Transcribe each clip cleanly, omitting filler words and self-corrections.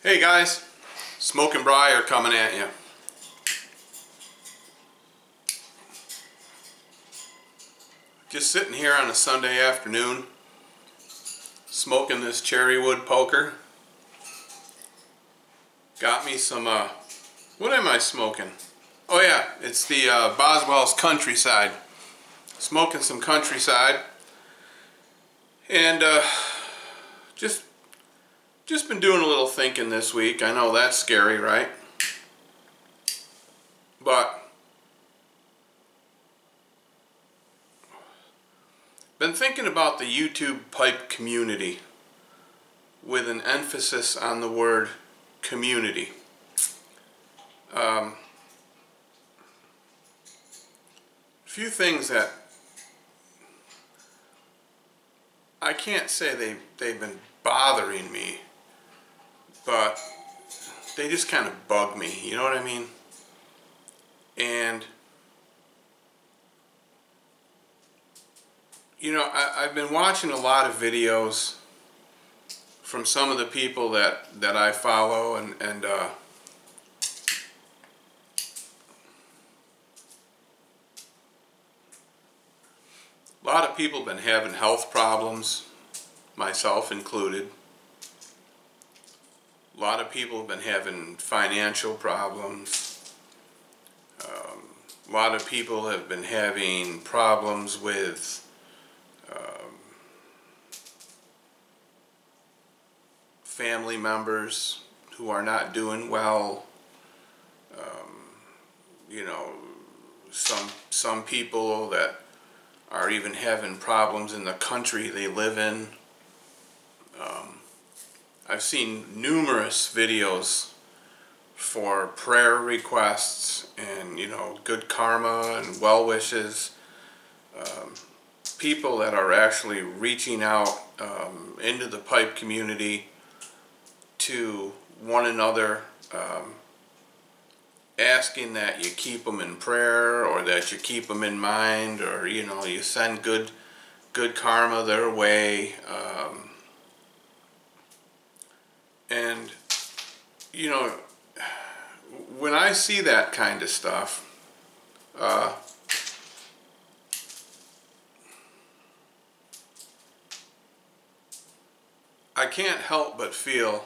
Hey guys, Smoke and Briar coming at you. Just sitting here on a Sunday afternoon, smoking this cherry wood poker. Got me some, what am I smoking? Oh yeah, it's the Boswell's Countryside. Smoking some Countryside. And just been doing a little thinking this week. I know that's scary, right? But been thinking about the YouTube pipe community with an emphasis on the word community. A few things that I can't say they've been bothering me, but they just kind of bug me, you know what I mean? And you know, I've been watching a lot of videos from some of the people that I follow, and a lot of people have been having health problems, myself included. A lot of people have been having financial problems. A lot of people have been having problems with family members who are not doing well. You know, some people that are even having problems in the country they live in. I've seen numerous videos for prayer requests and, you know, good karma and well wishes. People that are actually reaching out into the pipe community to one another, asking that you keep them in prayer, or that you keep them in mind, or, you know, you send good karma their way. And you know, when I see that kind of stuff, I can't help but feel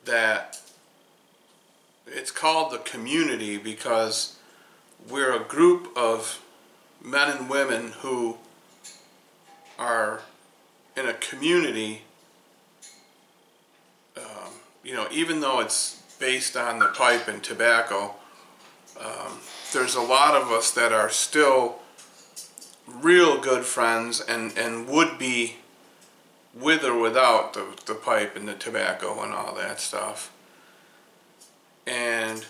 that it's called the community because we're a group of men and women who are in a community. You know, even though it's based on the pipe and tobacco, there's a lot of us that are still real good friends and would be with or without the pipe and the tobacco and all that stuff. And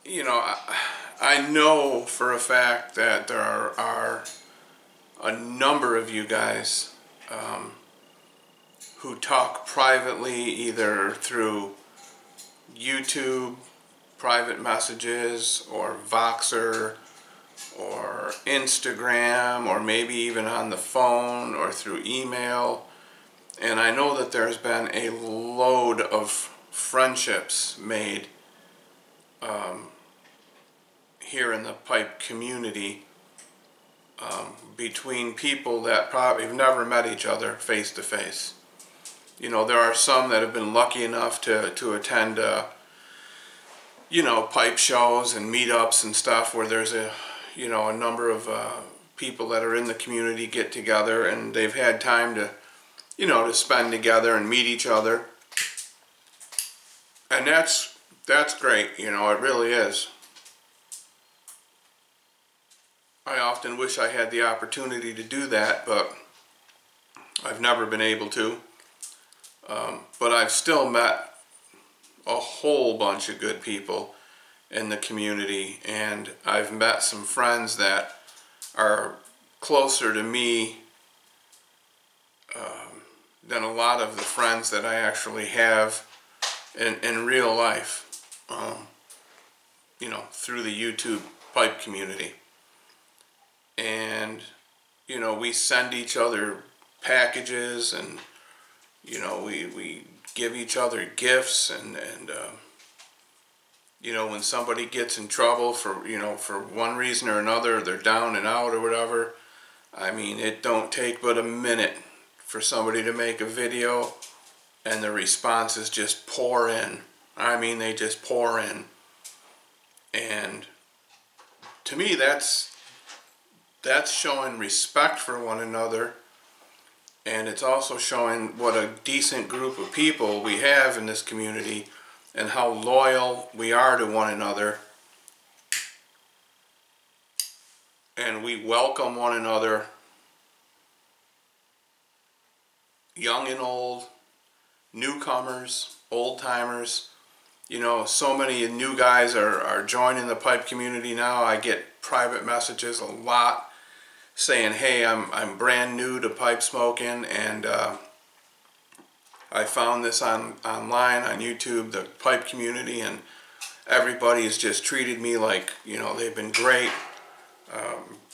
you know, I know for a fact that there are a number of you guys who talk privately, either through YouTube, private messages, or Voxer, or Instagram, or maybe even on the phone, or through email. And I know that there's been a load of friendships made here in the pipe community between people that probably have never met each other face to face. You know, there are some that have been lucky enough to attend you know, pipe shows and meetups and stuff where there's a number of people that are in the community get together, and they've had time to, you know, to spend together and meet each other. And that's great, you know, it really is. I often wish I had the opportunity to do that, but I've never been able to. But I've still met a whole bunch of good people in the community, and I've met some friends that are closer to me than a lot of the friends that I actually have in real life, you know, through the YouTube pipe community. And you know, we send each other packages, and You know, we give each other gifts, and you know, when somebody gets in trouble for, you know, for one reason or another, they're down and out or whatever, I mean, it don't take but a minute for somebody to make a video and the responses just pour in. I mean, they just pour in. And to me, that's showing respect for one another, and it's also showing what a decent group of people we have in this community and how loyal we are to one another, and we welcome one another, young and old, newcomers, old-timers. You know, so many new guys are joining the pipe community now. I get private messages a lot saying, hey, I'm brand new to pipe smoking, and I found this online on YouTube, the pipe community, and everybody has just treated me like, you know, they've been great,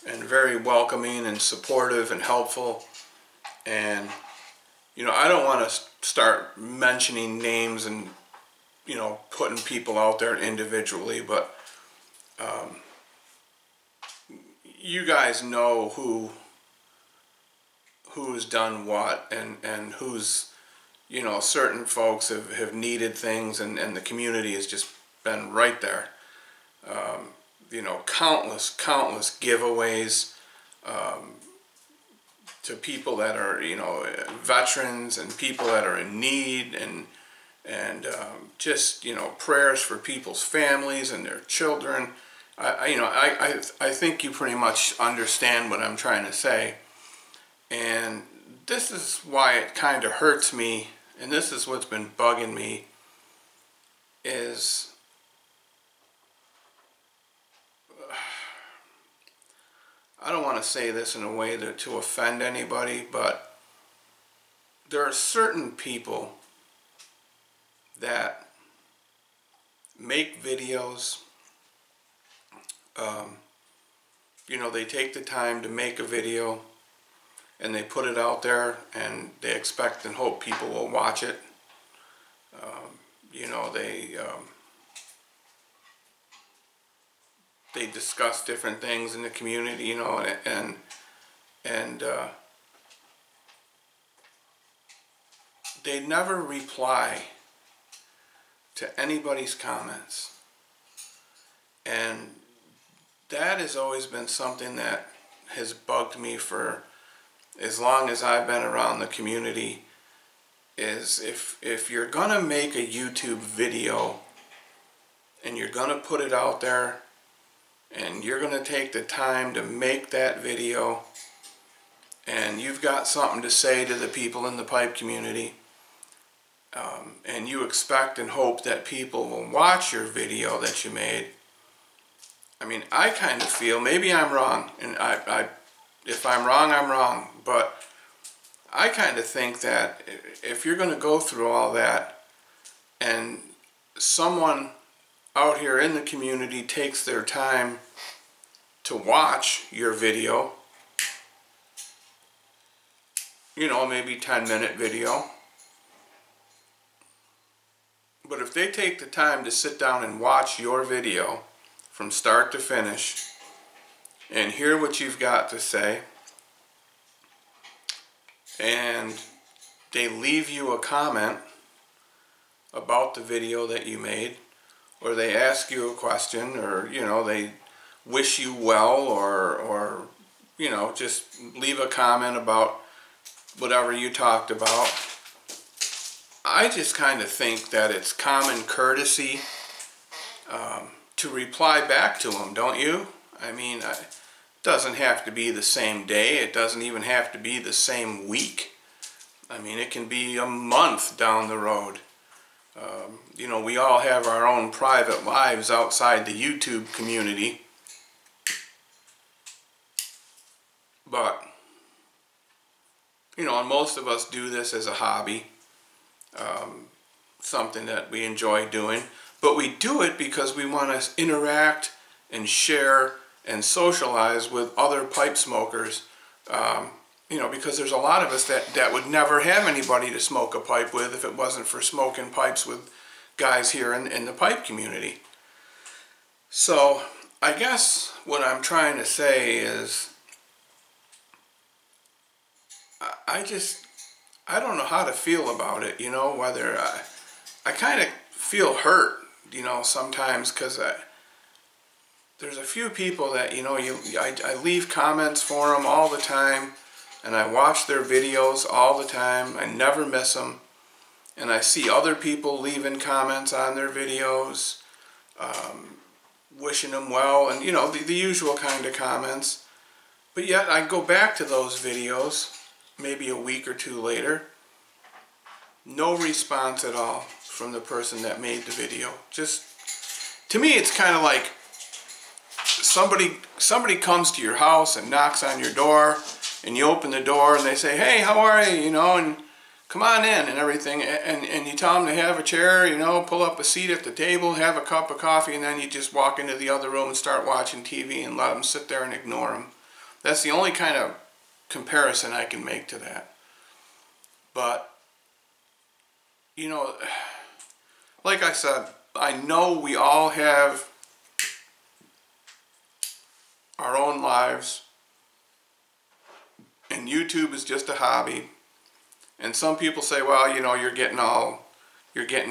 and very welcoming and supportive and helpful. And, you know, I don't want to start mentioning names and, you know, putting people out there individually, but you guys know who's done what, and who's, you know, certain folks have needed things, and the community has just been right there. You know, countless giveaways to people that are, you know, veterans and people that are in need, and just, you know, prayers for people's families and their children. I think you pretty much understand what I'm trying to say. And this is why it kind of hurts me, and this is what's been bugging me, is I don't want to say this in a way to offend anybody, but there are certain people that make videos. You know, they take the time to make a video and they put it out there, and they expect and hope people will watch it. You know, they discuss different things in the community, you know, and they never reply to anybody's comments. And that has always been something that has bugged me for as long as I've been around the community, is if you're gonna make a YouTube video and you're gonna put it out there and you're gonna take the time to make that video, and you've got something to say to the people in the pipe community, and you expect and hope that people will watch your video that you made, I mean, I kind of feel, maybe I'm wrong, and if I'm wrong, I'm wrong, but I kind of think that if you're going to go through all that, and someone out here in the community takes their time to watch your video, you know, maybe 10-minute video, but if they take the time to sit down and watch your video from start to finish and hear what you've got to say, and they leave you a comment about the video that you made, or they ask you a question, or, you know, they wish you well, or you know, just leave a comment about whatever you talked about, I just kind of think that it's common courtesy to reply back to them, don't you? I mean, it doesn't have to be the same day. It doesn't even have to be the same week. I mean, it can be a month down the road. You know, we all have our own private lives outside the YouTube community. But, you know, and most of us do this as a hobby. Something that we enjoy doing. But we do it because we want to interact and share and socialize with other pipe smokers, You know, because there's a lot of us that would never have anybody to smoke a pipe with if it wasn't for smoking pipes with guys here in the pipe community. So I guess what I'm trying to say is I don't know how to feel about it, you know, whether I kind of feel hurt, you know, sometimes, because there's a few people that, you know, I leave comments for them all the time, and I watch their videos all the time. I never miss them. And I see other people leaving comments on their videos, wishing them well, and, you know, the usual kind of comments. But yet I go back to those videos maybe a week or two later. No response at all from the person that made the video. Just, to me, it's kind of like somebody comes to your house and knocks on your door, and you open the door and they say, "Hey, how are you?" You know, and come on in and everything, and you tell them to have a chair, you know, pull up a seat at the table, have a cup of coffee, and then you just walk into the other room and start watching TV and let them sit there and ignore them. That's the only kind of comparison I can make to that. But, you know, like I said, I know we all have our own lives, and YouTube is just a hobby. And some people say, well, you know, you're getting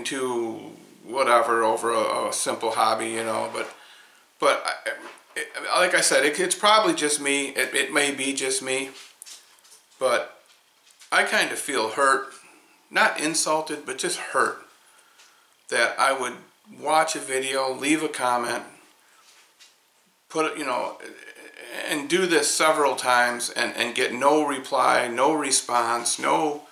too whatever over a simple hobby, you know. But like I said, it's probably just me. It may be just me. But I kind of feel hurt, not insulted, but just hurt, that I would watch a video, leave a comment, put it, you know, and do this several times and get no reply, no response, no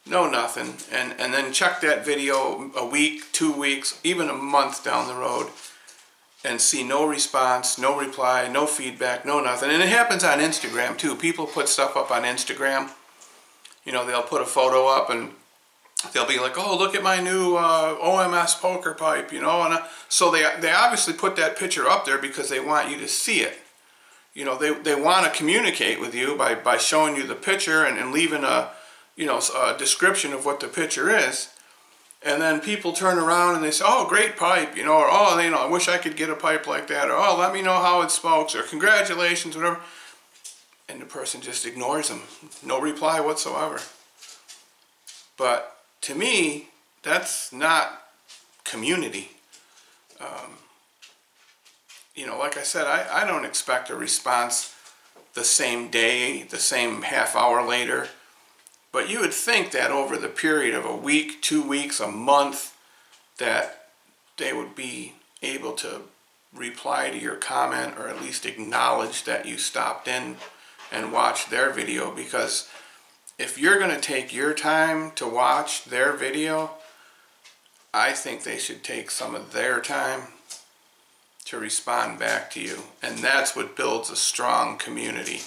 nothing, and then check that video a week, 2 weeks, even a month down the road, and see no response, no reply, no feedback, no nothing. And it happens on Instagram too. People put stuff up on Instagram. You know, they'll put a photo up and they'll be like, "Oh, look at my new OMS poker pipe," you know. And so they obviously put that picture up there because they want you to see it. You know, they want to communicate with you by showing you the picture and leaving a, you know, a description of what the picture is. And then people turn around and they say, "Oh, great pipe," you know, or, "Oh, you know, I wish I could get a pipe like that," or, "Oh, let me know how it smokes," or, "Congratulations," whatever. And the person just ignores them. No reply whatsoever. But to me, that's not community. You know, like I said, I don't expect a response the same day, the same half hour later. But you would think that over the period of a week, 2 weeks, a month, that they would be able to reply to your comment, or at least acknowledge that you stopped in and watched their video. Because if you're going to take your time to watch their video, I think they should take some of their time to respond back to you. And that's what builds a strong community.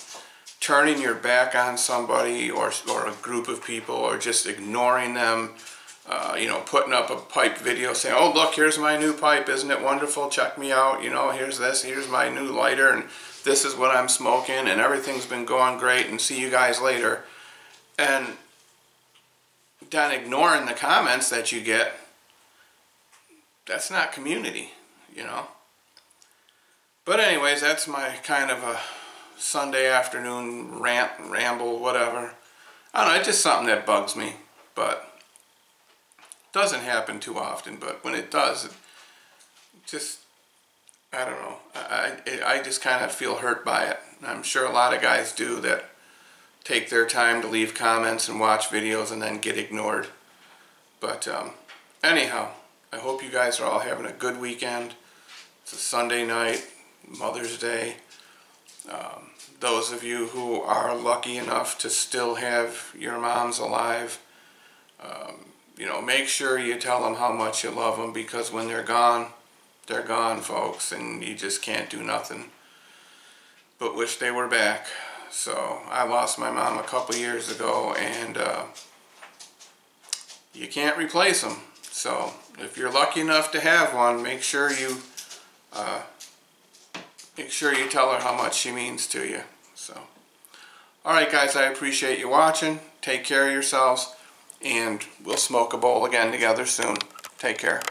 Turning your back on somebody or a group of people, or just ignoring them, you know, putting up a pipe video saying, "Oh, look, here's my new pipe, isn't it wonderful, check me out, you know, here's this, here's my new lighter, and this is what I'm smoking, and everything's been going great, and see you guys later." And then ignoring the comments that you get, that's not community, you know. But anyways, that's my kind of a Sunday afternoon rant, ramble, whatever. I don't know, it's just something that bugs me, but it doesn't happen too often. But when it does, it just, I don't know, I just kind of feel hurt by it. I'm sure a lot of guys do, that take their time to leave comments and watch videos and then get ignored. But anyhow, I hope you guys are all having a good weekend. It's a Sunday night, Mother's Day. Those of you who are lucky enough to still have your moms alive, you know, make sure you tell them how much you love them, because when they're gone, folks, and you just can't do nothing but wish they were back. So I lost my mom a couple years ago, and you can't replace them. So if you're lucky enough to have one, make sure you tell her how much she means to you. So, Alright guys, I appreciate you watching. Take care of yourselves, and we'll smoke a bowl again together soon. Take care.